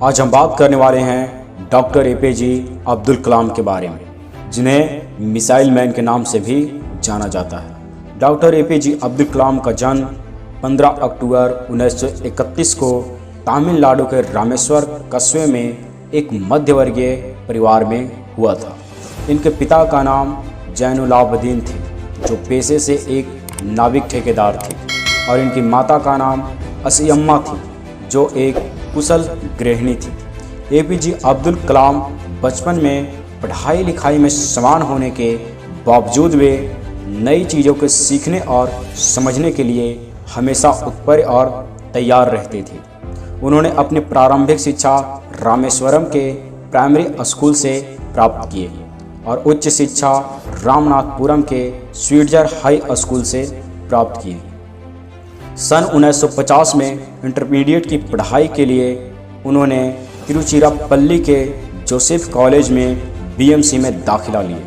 आज हम बात करने वाले हैं डॉक्टर एपीजे अब्दुल कलाम के बारे में, जिन्हें मिसाइल मैन के नाम से भी जाना जाता है। डॉक्टर एपीजे अब्दुल कलाम का जन्म 15 अक्टूबर 1931 को तमिलनाडु के रामेश्वर कस्बे में एक मध्यवर्गीय परिवार में हुआ था। इनके पिता का नाम जैनुलाब्दीन थे, जो पेशे से एक नाविक ठेकेदार थे, और इनकी माता का नाम असियम्मा थी, जो एक कुशल गृहिणी थी। एपीजे अब्दुल कलाम बचपन में पढ़ाई लिखाई में समान होने के बावजूद वे नई चीज़ों को सीखने और समझने के लिए हमेशा उत्पर और तैयार रहते थे। उन्होंने अपनी प्रारंभिक शिक्षा रामेश्वरम के प्राइमरी स्कूल से प्राप्त किए और उच्च शिक्षा रामनाथपुरम के स्वीडजर हाई स्कूल से प्राप्त किए। सन 1950 में इंटरमीडिएट की पढ़ाई के लिए उन्होंने तिरुचिरापल्ली के जोसेफ कॉलेज में बीएमसी में दाखिला लिया।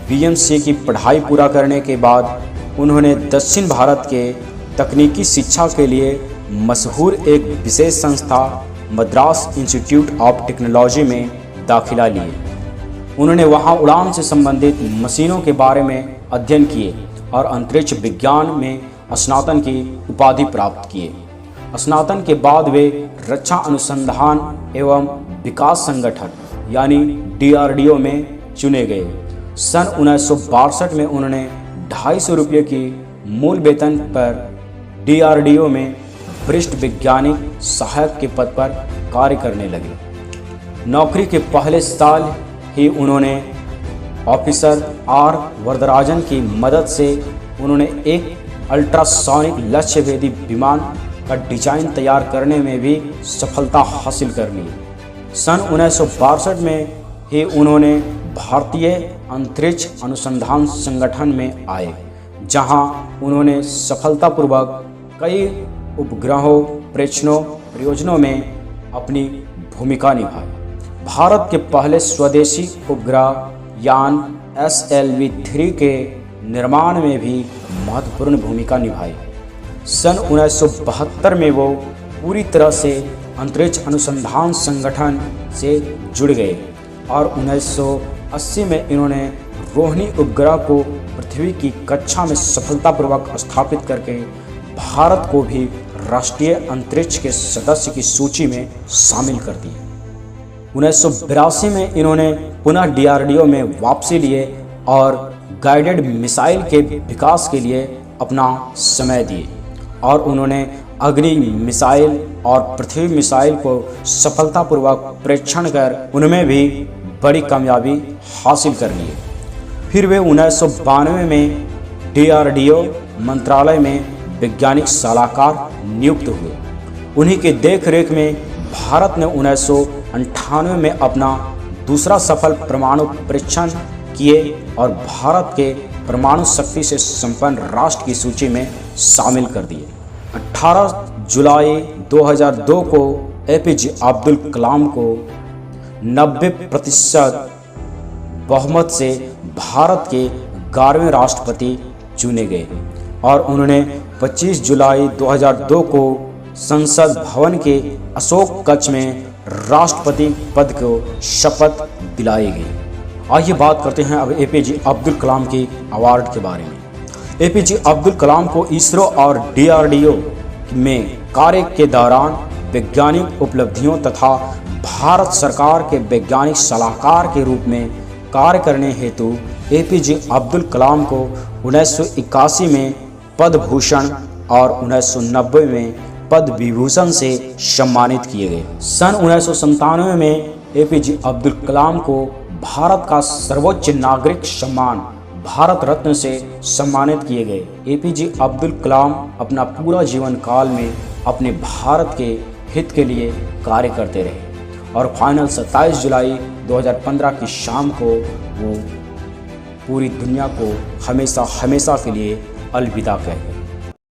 बीएमसी की पढ़ाई पूरा करने के बाद उन्होंने दक्षिण भारत के तकनीकी शिक्षा के लिए मशहूर एक विशेष संस्था मद्रास इंस्टीट्यूट ऑफ टेक्नोलॉजी में दाखिला लिए। उन्होंने वहां उड़ान से संबंधित मशीनों के बारे में अध्ययन किए और अंतरिक्ष विज्ञान में स्नातन की उपाधि प्राप्त किए। स्नातन के बाद वे रक्षा अनुसंधान एवं विकास संगठन यानी डीआरडीओ में चुने गए। सन 1962 में उन्होंने 250 रुपये की मूल वेतन पर डीआरडीओ में वरिष्ठ वैज्ञानिक सहायक के पद पर कार्य करने लगे। नौकरी के पहले साल ही उन्होंने ऑफिसर आर वरदराजन की मदद से उन्होंने एक अल्ट्रासोनिक लक्ष्यभेदी विमान का डिजाइन तैयार करने में भी सफलता हासिल कर ली। सन 1962 में ही उन्होंने भारतीय अंतरिक्ष अनुसंधान संगठन में आए, जहां उन्होंने सफलतापूर्वक कई उपग्रहों प्रेक्षणों परियोजनाओं में अपनी भूमिका निभाई। भारत के पहले स्वदेशी उपग्रह यान SLV-3 के निर्माण में भी महत्वपूर्ण भूमिका निभाई। सन 1972 में वो पूरी तरह से अंतरिक्ष अनुसंधान संगठन से जुड़ गए और 1980 में इन्होंने रोहिणी उपग्रह को पृथ्वी की कक्षा में सफलतापूर्वक स्थापित करके भारत को भी राष्ट्रीय अंतरिक्ष के सदस्य की सूची में शामिल कर दिया। 1982 में इन्होंने पुनः डीआरडीओ में वापसी लिए और गाइडेड मिसाइल के विकास के लिए अपना समय दिए और उन्होंने अग्नि मिसाइल और पृथ्वी मिसाइल को सफलतापूर्वक परीक्षण कर उनमें भी बड़ी कामयाबी हासिल कर लिए। फिर वे 1992 में डीआरडीओ मंत्रालय में वैज्ञानिक सलाहकार नियुक्त हुए। उन्हीं के देखरेख में भारत ने 1998 में अपना दूसरा सफल परमाणु परीक्षण किए और भारत के परमाणु शक्ति से संपन्न राष्ट्र की सूची में शामिल कर दिए। 18 जुलाई 2002 को एपीजे अब्दुल कलाम को 90% बहुमत से भारत के 11वें राष्ट्रपति चुने गए और उन्होंने 25 जुलाई 2002 को संसद भवन के अशोक कक्ष में राष्ट्रपति पद को शपथ दिलाई गई। आइए बात करते हैं अब एपीजे अब्दुल कलाम की अवार्ड के बारे में। एपीजे अब्दुल कलाम को इसरो और डीआरडीओ में कार्य के दौरान वैज्ञानिक उपलब्धियों तथा भारत सरकार के वैज्ञानिक सलाहकार के रूप में कार्य करने हेतु एपीजे अब्दुल कलाम को 1981 में पद्म भूषण और 1990 में पद्म विभूषण से सम्मानित किए गए। सन 1997 में एपीजे अब्दुल कलाम को भारत का सर्वोच्च नागरिक सम्मान भारत रत्न से सम्मानित किए गए। एपीजे अब्दुल कलाम अपना पूरा जीवन काल में अपने भारत के हित के लिए कार्य करते रहे और फाइनल 27 जुलाई 2015 की शाम को वो पूरी दुनिया को हमेशा के लिए अलविदा कह गए।